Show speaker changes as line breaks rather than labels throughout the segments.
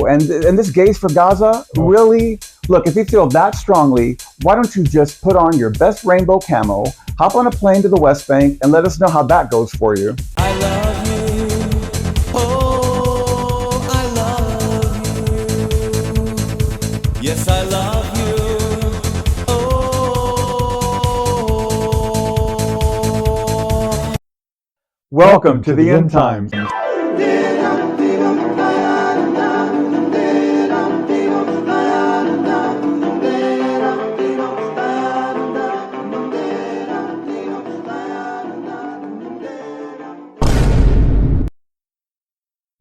And this Gays for Gaza, really? Look, if you feel that strongly, why don't you just put on your best rainbow camo, hop on a plane to the West Bank, and let us know how that goes for you.
I love you. Oh, I love you. Yes, I love you. Oh.
Welcome to the End Times.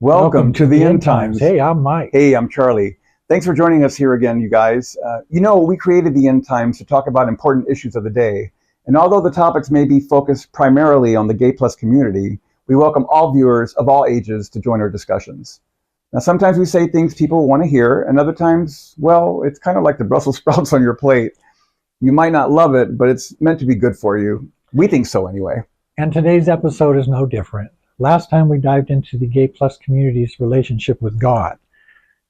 Welcome to the End Times.
Hey, I'm Mike.
Hey, I'm Charlie. Thanks for joining us here again, you guys. We created the End Times to talk about important issues of the day. And although the topics may be focused primarily on the gay plus community, we welcome all viewers of all ages to join our discussions. Now, sometimes we say things people want to hear, and other times, well, it's kind of like the Brussels sprouts on your plate. You might not love it, but it's meant to be good for you. We think so anyway.
And today's episode is no different. Last time we dived into the gay plus community's relationship with God.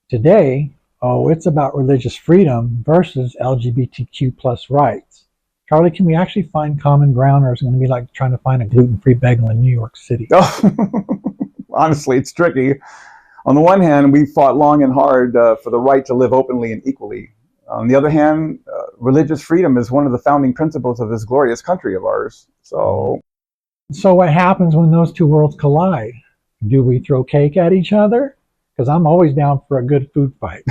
Today, it's about religious freedom versus LGBTQ plus rights. Charlie, can we actually find common ground, or is it going to be like trying to find a gluten-free bagel in New York City?
Honestly, it's tricky. On the one hand, we fought long and hard for the right to live openly and equally. On the other hand, religious freedom is one of the founding principles of this glorious country of ours. So
what happens when those two worlds collide? Do we throw cake at each other? Because I'm always down for a good food fight.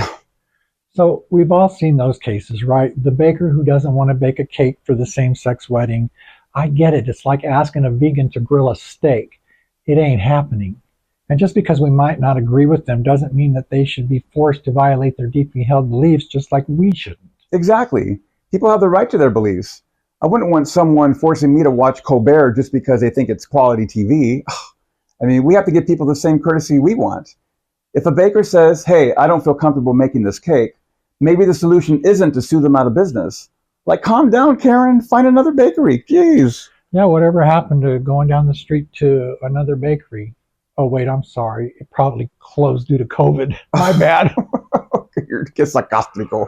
So we've all seen those cases, right? The baker who doesn't want to bake a cake for the same-sex wedding. I get it. It's like asking a vegan to grill a steak. It ain't happening. And just because we might not agree with them doesn't mean that they should be forced to violate their deeply held beliefs, just like we shouldn't.
Exactly. People have the right to their beliefs. I wouldn't want someone forcing me to watch Colbert just because they think it's quality TV. I mean, we have to give people the same courtesy we want. If a baker says, hey, I don't feel comfortable making this cake, maybe the solution isn't to sue them out of business. Like, calm down, Karen, find another bakery. Jeez.
Yeah, whatever happened to going down the street to another bakery? Oh, wait, I'm sorry. It probably closed due to COVID. My bad.
You're sarcastico.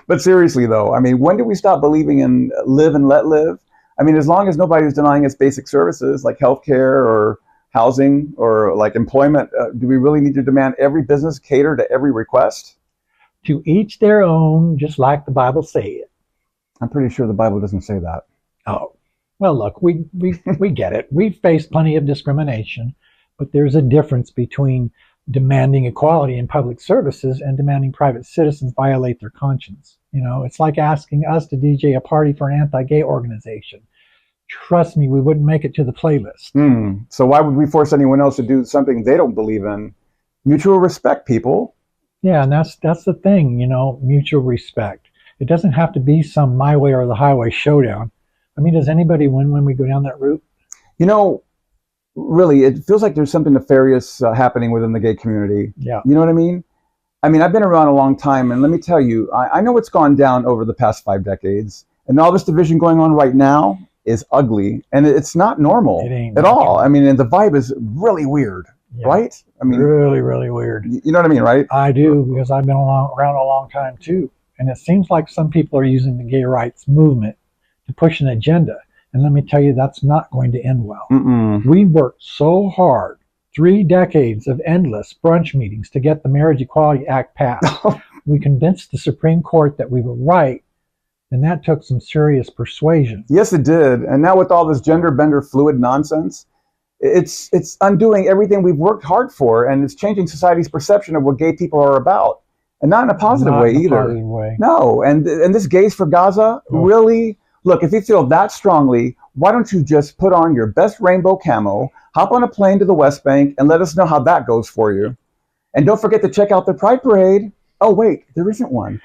But seriously, though, I mean, when do we stop believing in live and let live? I mean, as long as nobody's denying us basic services like healthcare or housing or like employment, do we really need to demand every business cater to every request?
To each their own, just like the Bible says.
I'm pretty sure the Bible doesn't say that.
Oh, well, look, we get it. We've faced plenty of discrimination, but there's a difference between demanding equality in public services and demanding private citizens violate their conscience. You know, it's like asking us to DJ a party for an anti-gay organization. Trust me, we wouldn't make it to the playlist.
So why would we force anyone else to do something they don't believe in? Mutual respect, people.
Yeah, and that's the thing, mutual respect. It doesn't have to be some my way or the highway showdown. I mean, does anybody win when we go down that route?
Really, it feels like there's something nefarious happening within the gay community.
Yeah.
You know what I mean? I mean, I've been around a long time, and let me tell you, I know what's gone down over the past 5 decades, and all this division going on right now is ugly, and it's not normal at all. I mean, and the vibe is really weird, right? I mean,
really, really weird.
You know what I mean, right?
I do, because I've been around a long time, too. And it seems like some people are using the gay rights movement to push an agenda. And let me tell you, that's not going to end well. We worked so hard, 3 decades of endless brunch meetings to get the Marriage Equality Act passed. We convinced the Supreme Court that we were right, and that took some serious persuasion.
Yes, it did. And now with all this gender bender fluid nonsense, it's undoing everything we've worked hard for, and it's changing society's perception of what gay people are about. And not in a positive way either. No, and this Gays for Gaza, really? Look, if you feel that strongly, why don't you just put on your best rainbow camo, hop on a plane to the West Bank, and let us know how that goes for you. And don't forget to check out the Pride Parade. Oh, wait, there isn't one.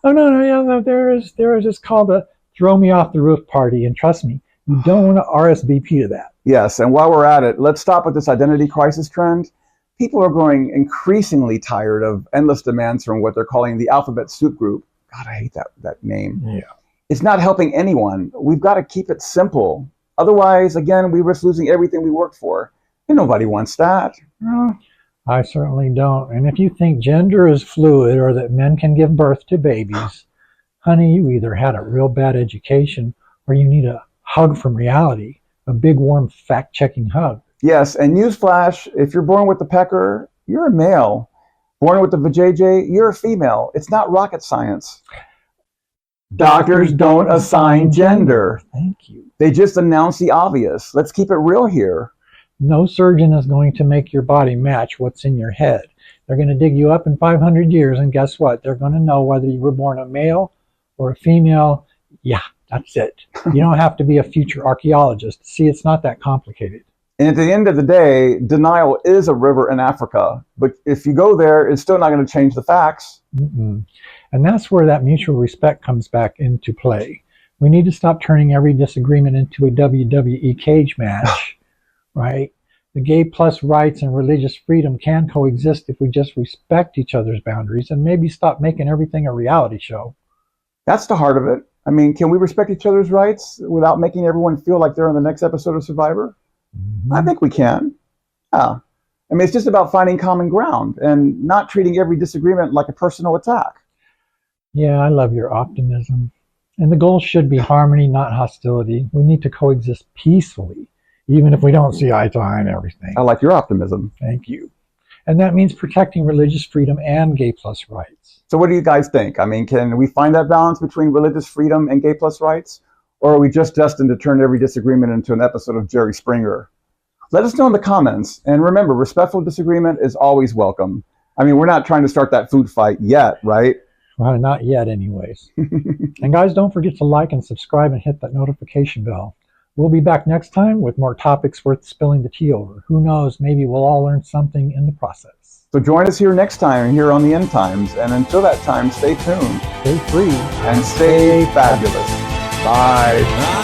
Oh, no, there is. It's called a Throw Me Off the Roof party, and trust me, you don't want to RSVP to that.
Yes, and while we're at it, let's stop with this identity crisis trend. People are growing increasingly tired of endless demands from what they're calling the alphabet soup group. God, I hate that name.
Yeah.
It's not helping anyone. We've got to keep it simple. Otherwise, again, we risk losing everything we worked for. And nobody wants that.
I certainly don't. And if you think gender is fluid or that men can give birth to babies, honey, you either had a real bad education or you need a hug from reality, a big, warm, fact-checking hug.
Yes, and newsflash, if you're born with the pecker, you're a male. Born with the vajayjay, you're a female. It's not rocket science. Doctors don't assign gender.
Thank you.
They just announce the obvious. Let's keep it real here.
No surgeon is going to make your body match what's in your head. They're going to dig you up in 500 years, and guess what? They're going to know whether you were born a male or a female. Yeah, that's it. You don't have to be a future archaeologist. See, it's not that complicated.
And at the end of the day, denial is a river in Africa. But if you go there, it's still not going to change the facts.
Mm-mm. And that's where that mutual respect comes back into play. We need to stop turning every disagreement into a WWE cage match, right? The gay plus rights and religious freedom can coexist if we just respect each other's boundaries and maybe stop making everything a reality show.
That's the heart of it. I mean, can we respect each other's rights without making everyone feel like they're in the next episode of Survivor?
Mm-hmm.
I think we can. Yeah. I mean, it's just about finding common ground and not treating every disagreement like a personal attack.
Yeah, I love your optimism. And the goal should be harmony, not hostility. We need to coexist peacefully, even if we don't see eye to eye on everything.
I like your optimism.
Thank you. And that means protecting religious freedom and gay plus rights.
So what do you guys think? I mean, can we find that balance between religious freedom and gay plus rights? Or are we just destined to turn every disagreement into an episode of Jerry Springer? Let us know in the comments. And remember, respectful disagreement is always welcome. I mean, we're not trying to start that food fight yet, right?
Well, not yet anyways. And guys, don't forget to like and subscribe and hit that notification bell. We'll be back next time with more topics worth spilling the tea over. Who knows, maybe we'll all learn something in the process.
So join us here next time here on the End Times. And until that time, stay tuned.
Stay free
And stay fabulous. Bye.